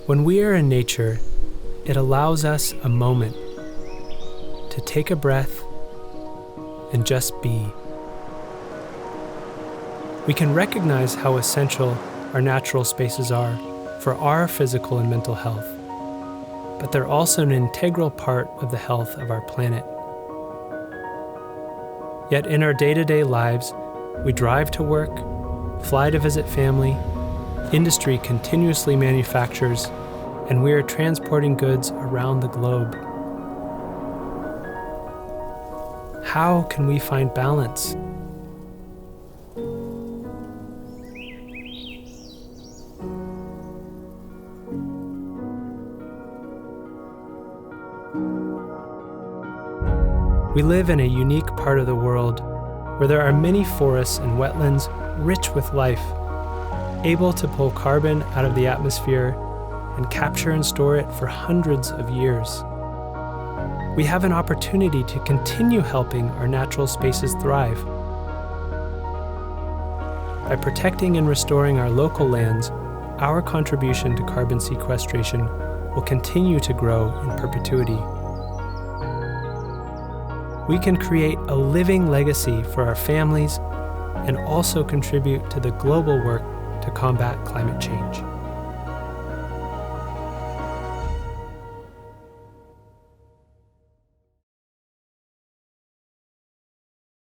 When we are in nature, it allows us a moment to take a breath and just be. We can recognize how essential our natural spaces are for our physical and mental health, but they're also an integral part of the health of our planet. Yet in our day-to-day lives, we drive to work, fly to visit family, industry continuously manufactures, and we are transporting goods around the globe. How can we find balance? We live in a unique part of the world where there are many forests and wetlands rich with life, able to pull carbon out of the atmosphere and capture and store it for hundreds of years. We have an opportunity to continue helping our natural spaces thrive. By protecting and restoring our local lands, our contribution to carbon sequestration will continue to grow in perpetuity. We can create a living legacy for our families and also contribute to the global work to combat climate change.